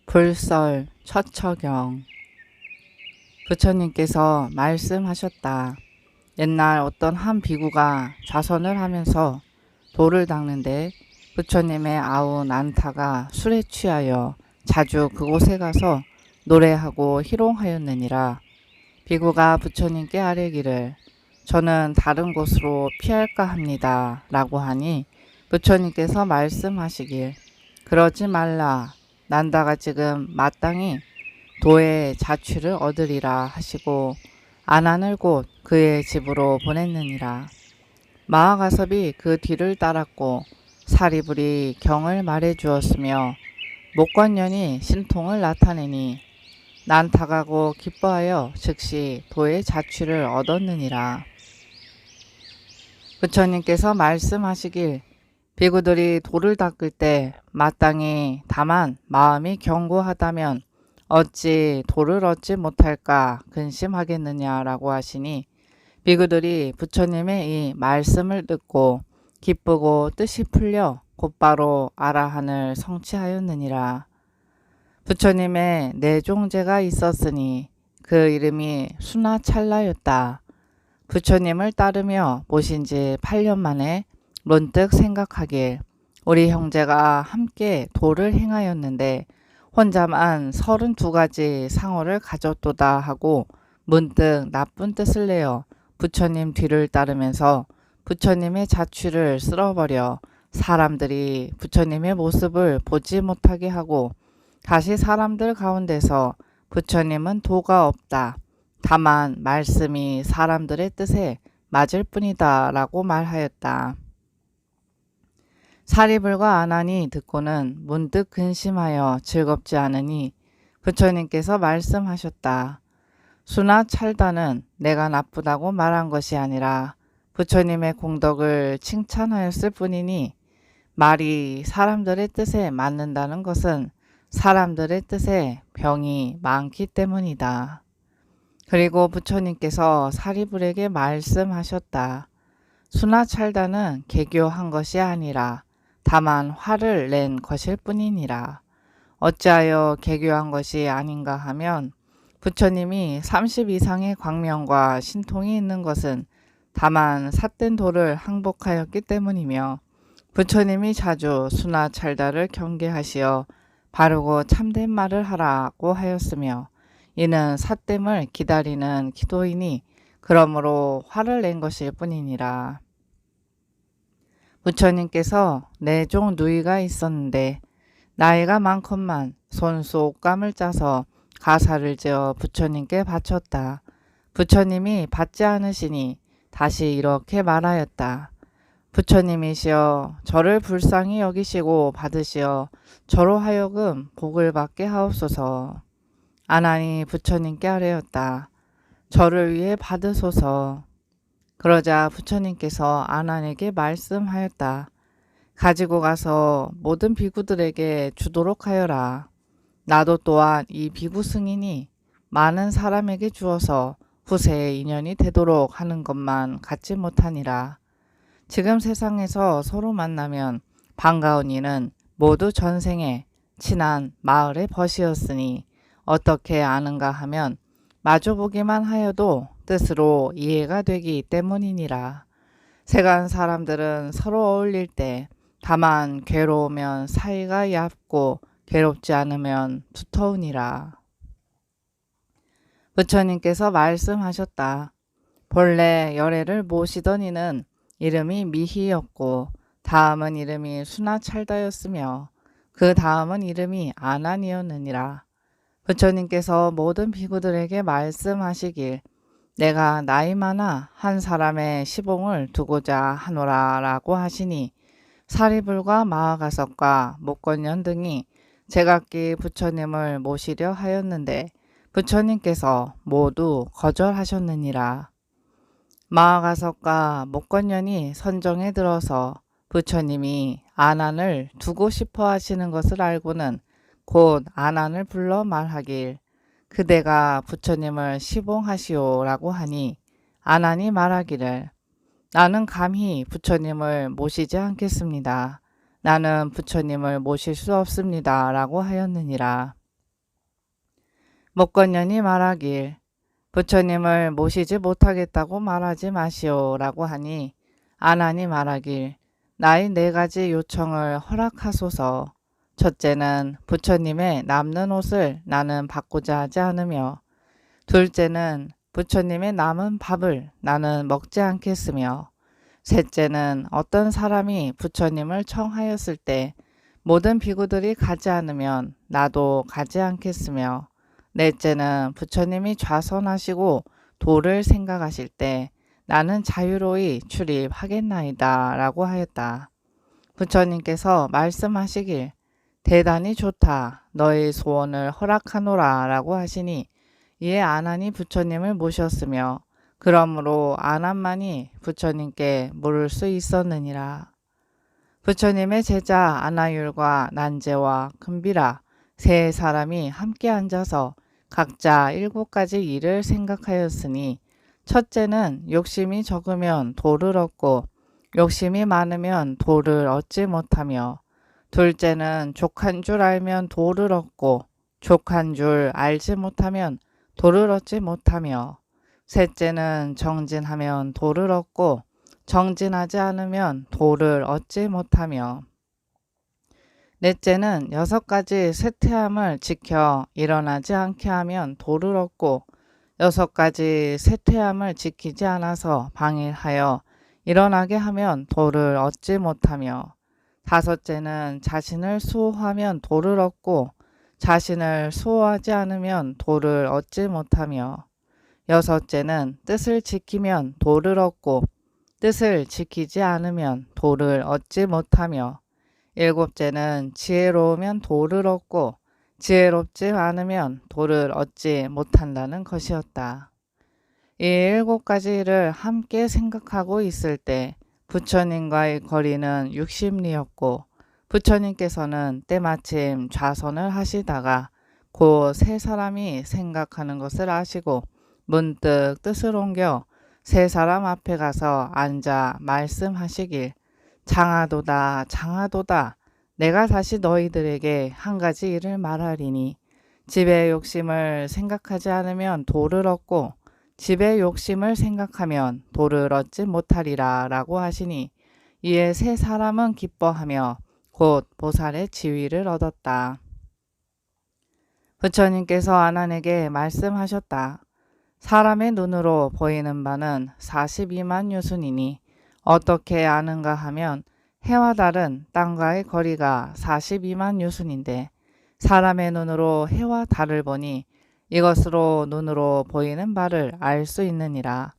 불설 처처경. 부처님께서 말씀하셨다. 옛날 어떤 한 비구가 좌선을 하면서 돌을 닦는데 부처님의 아우 난타가 술에 취하여 자주 그곳에 가서 노래하고 희롱하였느니라. 비구가 부처님께 아뢰기를 저는 다른 곳으로 피할까 합니다 라고 하니 부처님께서 말씀하시길 그러지 말라. 난다가 지금 마땅히 도의 자취를 얻으리라 하시고 아난을 곧 그의 집으로 보냈느니라. 마하가섭이 그 뒤를 따랐고 사리불이 경을 말해 주었으며 목관년이 신통을 나타내니 난타가고 기뻐하여 즉시 도의 자취를 얻었느니라. 부처님께서 말씀하시길 비구들이 돌을 닦을 때 마땅히 다만 마음이 견고하다면 어찌 돌을 얻지 못할까 근심하겠느냐라고 하시니 비구들이 부처님의 이 말씀을 듣고 기쁘고 뜻이 풀려 곧바로 아라한을 성취하였느니라. 부처님의 내종제가 있었으니 그 이름이 수나찰나였다. 부처님을 따르며 모신 지 8년 만에 문득 생각하길 우리 형제가 함께 도를 행하였는데 혼자만 32가지 상호를 가졌도다 하고 문득 나쁜 뜻을 내어 부처님 뒤를 따르면서 부처님의 자취를 쓸어버려 사람들이 부처님의 모습을 보지 못하게 하고 다시 사람들 가운데서 부처님은 도가 없다. 다만 말씀이 사람들의 뜻에 맞을 뿐이다 라고 말하였다. 사리불과 아난이 듣고는 문득 근심하여 즐겁지 않으니 부처님께서 말씀하셨다. 수나 찰다는 내가 나쁘다고 말한 것이 아니라 부처님의 공덕을 칭찬하였을 뿐이니 말이 사람들의 뜻에 맞는다는 것은 사람들의 뜻에 병이 많기 때문이다. 그리고 부처님께서 사리불에게 말씀하셨다. 수나 찰다는 개교한 것이 아니라 다만 화를 낸 것일 뿐이니라. 어찌하여 개교한 것이 아닌가 하면 부처님이 30 이상의 광명과 신통이 있는 것은 다만 삿된 도를 항복하였기 때문이며 부처님이 자주 수나 찰다를 경계하시어 바르고 참된 말을 하라고 하였으며 이는 삿됨을 기다리는 기도이니 그러므로 화를 낸 것일 뿐이니라. 부처님께서 내 종 누이가 있었는데 나이가 많건만 손수 옷감을 짜서 가사를 지어 부처님께 바쳤다. 부처님이 받지 않으시니 다시 이렇게 말하였다. 부처님이시여 저를 불쌍히 여기시고 받으시어 저로 하여금 복을 받게 하옵소서. 아난이 부처님께 아뢰었다. 저를 위해 받으소서. 그러자 부처님께서 아난에게 말씀하였다. 가지고 가서 모든 비구들에게 주도록 하여라. 나도 또한 이 비구 승인이 많은 사람에게 주어서 후세에 인연이 되도록 하는 것만 갖지 못하니라. 지금 세상에서 서로 만나면 반가운 이는 모두 전생에 친한 마을의 벗이었으니 어떻게 아는가 하면 마주보기만 하여도 뜻으로 이해가 되기 때문이니라. 세간 사람들은 서로 어울릴 때 다만 괴로우면 사이가 얇고 괴롭지 않으면 두터우니라. 부처님께서 말씀하셨다. 본래 열애를 모시던 이는 이름이 미희였고 다음은 이름이 수나찰다였으며 그 다음은 이름이 아난이었느니라. 부처님께서 모든 비구들에게 말씀하시길 내가 나이 많아 한 사람의 시봉을 두고자 하노라 라고 하시니 사리불과 마하가섭과 목건년 등이 제각기 부처님을 모시려 하였는데 부처님께서 모두 거절하셨느니라. 마하가섭과 목건년이 선정에 들어서 부처님이 아난을 두고 싶어 하시는 것을 알고는 곧 아난을 불러 말하길 그대가 부처님을 시봉하시오 라고 하니 아난이 말하기를 나는 감히 부처님을 모시지 않겠습니다. 나는 부처님을 모실 수 없습니다 라고 하였느니라. 목건년이 말하길 부처님을 모시지 못하겠다고 말하지 마시오라고 하니 아난이 말하길 나의 4가지 요청을 허락하소서. 첫째는 부처님의 남는 옷을 나는 받고자 하지 않으며, 둘째는 부처님의 남은 밥을 나는 먹지 않겠으며, 셋째는 어떤 사람이 부처님을 청하였을 때 모든 비구들이 가지 않으면 나도 가지 않겠으며, 넷째는 부처님이 좌선하시고 도를 생각하실 때 나는 자유로이 출입하겠나이다 라고 하였다. 부처님께서 말씀하시길 대단히 좋다. 너의 소원을 허락하노라 라고 하시니 이에 아난이 부처님을 모셨으며 그러므로 아난만이 부처님께 물을 수 있었느니라. 부처님의 제자 아나율과 난제와 금비라 3사람이 함께 앉아서 각자 7가지 일을 생각하였으니 첫째는 욕심이 적으면 도를 얻고 욕심이 많으면 도를 얻지 못하며, 둘째는 족한 줄 알면 도를 얻고 족한 줄 알지 못하면 도를 얻지 못하며, 셋째는 정진하면 도를 얻고 정진하지 않으면 도를 얻지 못하며, 넷째는 6가지 쇠퇴함을 지켜 일어나지 않게 하면 도를 얻고 6가지 쇠퇴함을 지키지 않아서 방일하여 일어나게 하면 도를 얻지 못하며, 다섯째는 자신을 수호하면 도를 얻고 자신을 수호하지 않으면 도를 얻지 못하며, 여섯째는 뜻을 지키면 도를 얻고 뜻을 지키지 않으면 도를 얻지 못하며, 일곱째는 지혜로우면 도를 얻고 지혜롭지 않으면 도를 얻지 못한다는 것이었다. 이 7가지를 함께 생각하고 있을 때 부처님과의 거리는 60리였고 부처님께서는 때마침 좌선을 하시다가 그 3사람이 생각하는 것을 아시고 문득 뜻을 옮겨 3사람 앞에 가서 앉아 말씀하시길 장하도다 장하도다. 내가 다시 너희들에게 한 가지 일을 말하리니 집의 욕심을 생각하지 않으면 도를 얻고 집의 욕심을 생각하면 도를 얻지 못하리라 라고 하시니 이에 3사람은 기뻐하며 곧 보살의 지위를 얻었다. 부처님께서 아난에게 말씀하셨다. 사람의 눈으로 보이는 바는 42만 유순이니 어떻게 아는가 하면 해와 달은 땅과의 거리가 42만 유순인데 사람의 눈으로 해와 달을 보니 이것으로 눈으로 보이는 바를 알 수 있느니라.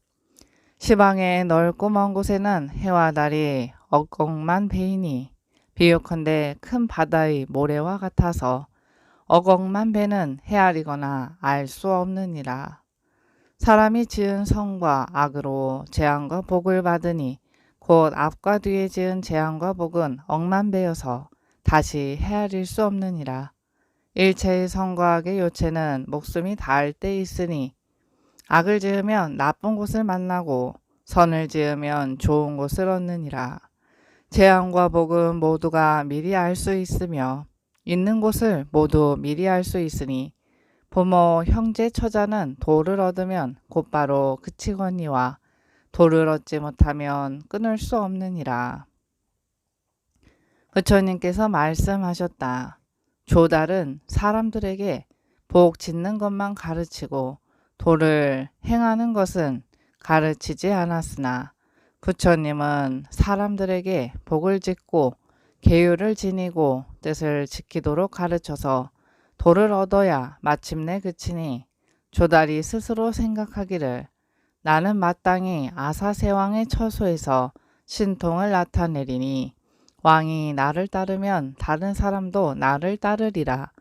시방의 넓고 먼 곳에는 해와 달이 억억만 배이니 비유컨대 큰 바다의 모래와 같아서 억억만 배는 헤아리거나 알 수 없느니라. 사람이 지은 성과 악으로 재앙과 복을 받으니 곧 앞과 뒤에 지은 재앙과 복은 억만 배여서 다시 헤아릴 수 없느니라. 일체의 성과 악의 요체는 목숨이 닿을 때 있으니 악을 지으면 나쁜 곳을 만나고 선을 지으면 좋은 곳을 얻느니라. 재앙과 복은 모두가 미리 알 수 있으며 있는 곳을 모두 미리 알 수 있으니 부모, 형제, 처자는 도를 얻으면 곧바로 그치거니와 도를 얻지 못하면 끊을 수 없느니라. 부처님께서 말씀하셨다. 조달은 사람들에게 복 짓는 것만 가르치고 도를 행하는 것은 가르치지 않았으나 부처님은 사람들에게 복을 짓고 계율을 지니고 뜻을 지키도록 가르쳐서 도를 얻어야 마침내 그치니 조달이 스스로 생각하기를 나는 마땅히 아사세왕의 처소에서 신통을 나타내리니 왕이 나를 따르면 다른 사람도 나를 따르리라.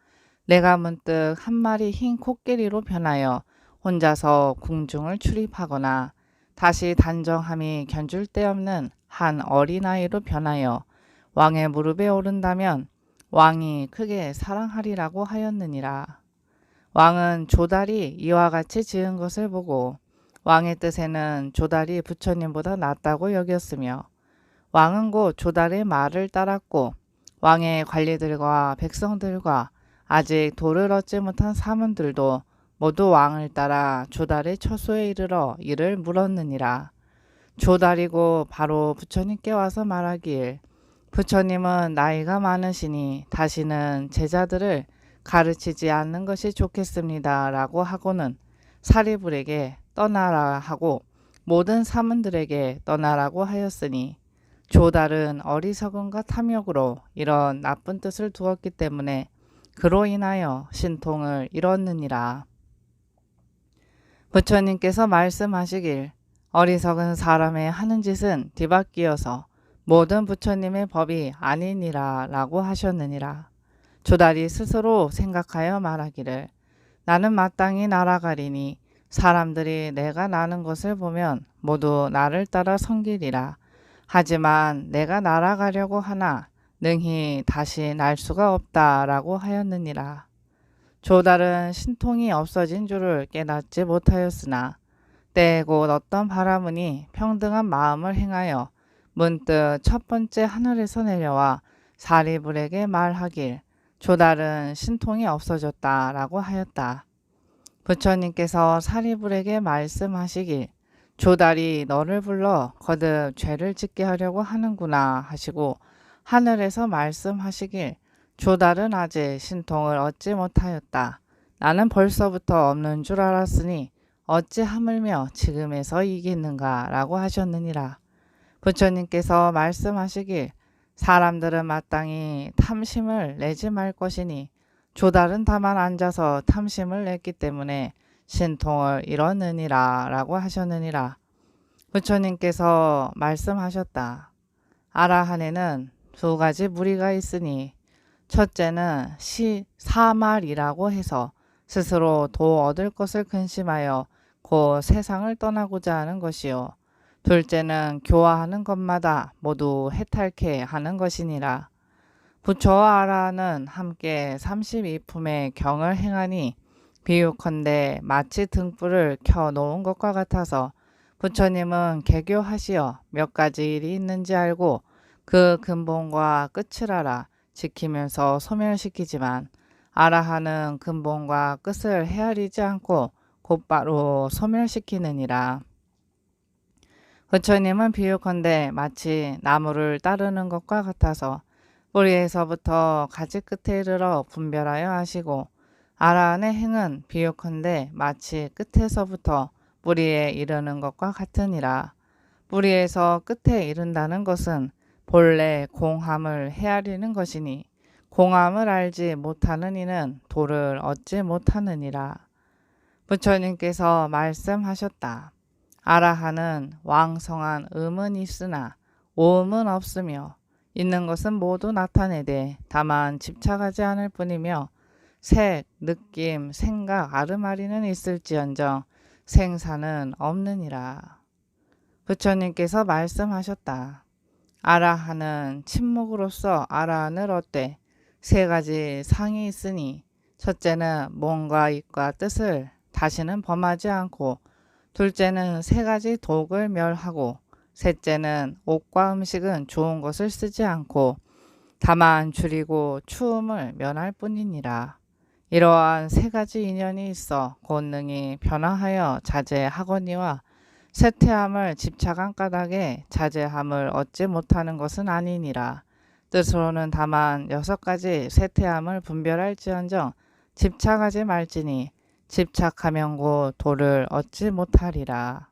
내가 문득 한 마리 흰 코끼리로 변하여 혼자서 궁중을 출입하거나 다시 단정함이 견줄 데 없는 한 어린아이로 변하여 왕의 무릎에 오른다면 왕이 크게 사랑하리라고 하였느니라. 왕은 조달이 이와 같이 지은 것을 보고 왕의 뜻에는 조달이 부처님보다 낫다고 여겼으며 왕은 곧 조달의 말을 따랐고 왕의 관리들과 백성들과 아직 도를 얻지 못한 사문들도 모두 왕을 따라 조달의 처소에 이르러 이를 물었느니라. 조달이고 바로 부처님께 와서 말하길, 부처님은 나이가 많으시니 다시는 제자들을 가르치지 않는 것이 좋겠습니다 라고 하고는 사리불에게 떠나라 하고 모든 사문들에게 떠나라고 하였으니, 조달은 어리석음과 탐욕으로 이런 나쁜 뜻을 두었기 때문에 그로 인하여 신통을 잃었느니라. 부처님께서 말씀하시길, 어리석은 사람의 하는 짓은 뒤바뀌어서 모든 부처님의 법이 아니니라 라고 하셨느니라. 조달이 스스로 생각하여 말하기를, 나는 마땅히 날아가리니 사람들이 내가 나는 것을 보면 모두 나를 따라 섬기리라. 하지만 내가 날아가려고 하나 능히 다시 날 수가 없다라고 하였느니라. 조달은 신통이 없어진 줄을 깨닫지 못하였으나 때에 곧 어떤 바라문이 평등한 마음을 행하여 문득 첫 번째 하늘에서 내려와 사리불에게 말하길, 조달은 신통이 없어졌다라고 하였다. 부처님께서 사리불에게 말씀하시길, 조달이 너를 불러 거듭 죄를 짓게 하려고 하는구나 하시고 하늘에서 말씀하시길, 조달은 아직 신통을 얻지 못하였다. 나는 벌써부터 없는 줄 알았으니 어찌 하물며 지금에서 이기는가 라고 하셨느니라. 부처님께서 말씀하시길, 사람들은 마땅히 탐심을 내지 말 것이니 조달은 다만 앉아서 탐심을 냈기 때문에 신통을 잃었느니라 라고 하셨느니라. 부처님께서 말씀하셨다. 아라한에는 두 가지 무리가 있으니, 첫째는 사말이라고 해서 스스로 도 얻을 것을 근심하여 곧 세상을 떠나고자 하는 것이요, 둘째는 교화하는 것마다 모두 해탈케 하는 것이니라. 부처와 아라한은 함께 32품의 경을 행하니 비유컨대 마치 등불을 켜놓은 것과 같아서, 부처님은 개교하시어 몇 가지 일이 있는지 알고 그 근본과 끝을 알아 지키면서 소멸시키지만, 아라한은 근본과 끝을 헤아리지 않고 곧바로 소멸시키느니라. 부처님은 비유컨대 마치 나무를 따르는 것과 같아서 뿌리에서부터 가지 끝에 이르러 분별하여 하시고, 아라한의 행은 비유컨대 마치 끝에서부터 뿌리에 이르는 것과 같으니라. 뿌리에서 끝에 이른다는 것은 본래 공함을 헤아리는 것이니, 공함을 알지 못하는 이는 도를 얻지 못하느니라. 부처님께서 말씀하셨다. 아라한은 왕성한 음은 있으나 오음은 없으며, 있는 것은 모두 나타내되 다만 집착하지 않을 뿐이며, 색, 느낌, 생각, 아르마리는 있을지언정 생사는 없느니라. 부처님께서 말씀하셨다. 아라한은 침묵으로서 아라한을 얻되 세 가지 상이 있으니, 첫째는 몸과 입과 뜻을 다시는 범하지 않고, 둘째는 세 가지 독을 멸하고, 셋째는 옷과 음식은 좋은 것을 쓰지 않고 다만 줄이고 추움을 면할 뿐이니라. 이러한 세 가지 인연이 있어 권능이 변화하여 자제하거니와 쇠퇴함을 집착한 까닭에 자제함을 얻지 못하는 것은 아니니라. 뜻으로는 다만 6가지 쇠퇴함을 분별할지언정 집착하지 말지니 집착하면 곧 도를 얻지 못하리라.